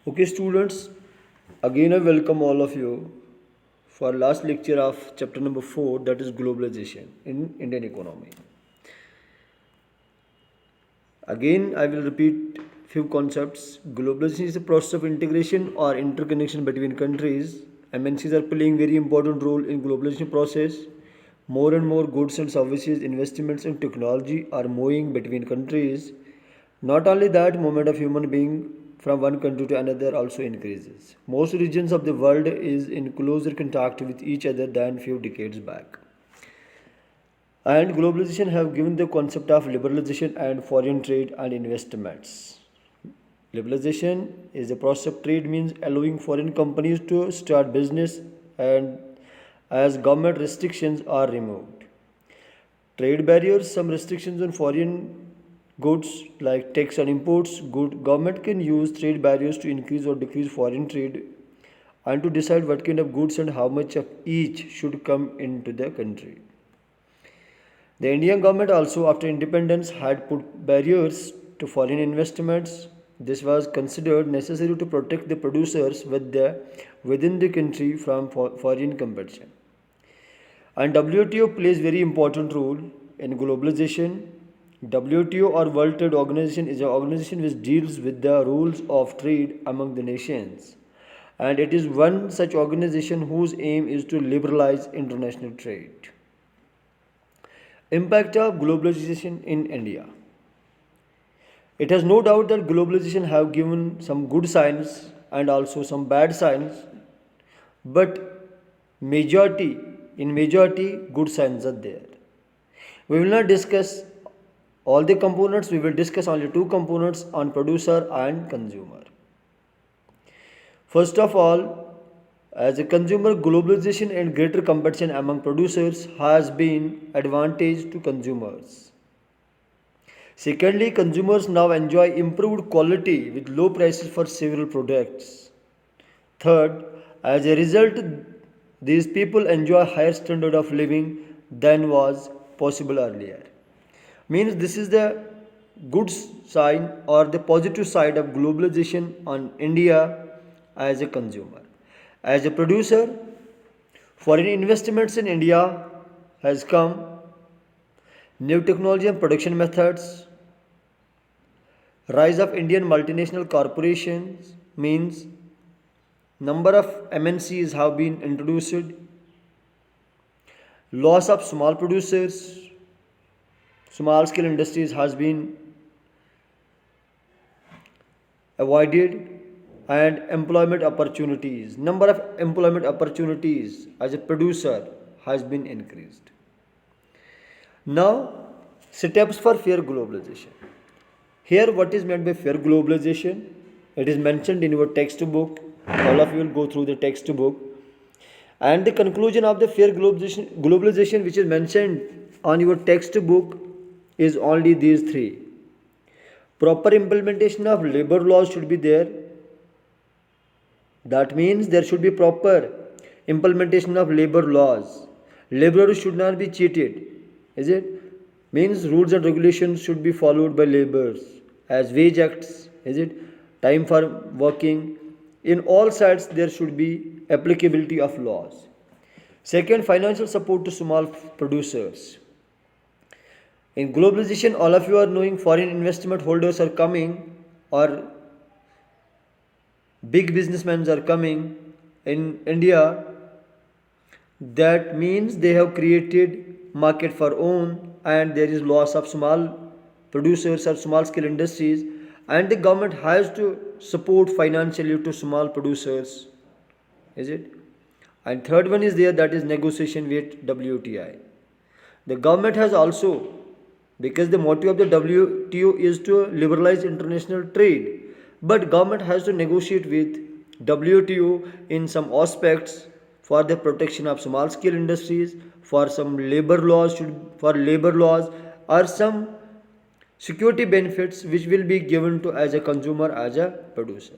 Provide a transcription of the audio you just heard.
Okay, students, again I welcome all of you for last lecture of chapter number 4, that is globalization in Indian economy. Again, I will repeat few concepts. Globalization is a process of integration or interconnection between countries. MNCs are playing very important role in globalization process. More and more goods and services, investments and technology are moving between countries. Not only that, movement of human being from one country to another also increases. Most regions of the world is in closer contact with each other than few decades back. And globalization have given the concept of liberalization and foreign trade and investments. Liberalization is a process of trade means allowing foreign companies to start business and as government restrictions are removed. Trade barriers, some restrictions on foreign goods like tax on imports, good government can use trade barriers to increase or decrease foreign trade and to decide what kind of goods and how much of each should come into the country. The Indian government also, after independence, had put barriers to foreign investments. This was considered necessary to protect the producers within the country from foreign competition. And WTO plays very important role in globalization. WTO or World Trade Organization is an organization which deals with the rules of trade among the nations. And it is one such organization whose aim is to liberalize international trade. Impact of globalization in India. It has no doubt that globalization have given some good signs and also some bad signs, but majority in majority good signs are there. We will not discuss all the components, we will discuss only two components on producer and consumer. First of all, as a consumer, globalization and greater competition among producers has been advantage to consumers. Secondly, consumers now enjoy improved quality with low prices for several products. Third, as a result, these people enjoy higher standard of living than was possible earlier. Means this is the good sign or the positive side of globalization on India as a consumer. As a producer, foreign investments in India has come, new technology and production methods, rise of Indian multinational corporations means number of MNCs have been introduced, loss of small producers, small scale industries has been avoided, and employment opportunities, number of employment opportunities as a producer has been increased. Now, steps for fair globalization. Here, what is meant by fair globalization? It is mentioned in your textbook. All of you will go through the textbook. And the conclusion of the fair globalization which is mentioned on your textbook is only these three. Proper implementation of labor laws should be there. That means there should be proper implementation of labor laws. Laborers should not be cheated. Is it? Means rules and regulations should be followed by laborers as wage acts. Is it? Time for working. In all sides there should be applicability of laws. Second, financial support to small producers. In globalization, all of you are knowing foreign investment holders are coming or big businessmen are coming in India. That means they have created market for own and there is loss of small producers or small scale industries and the government has to support financially to small producers. Is it? And third one is there, that is negotiation with WTI. The government has also, because the motive of the WTO is to liberalize international trade, but government has to negotiate with WTO in some aspects for the protection of small scale industries, for some labor laws for labor laws or some security benefits which will be given to as a consumer, as a producer.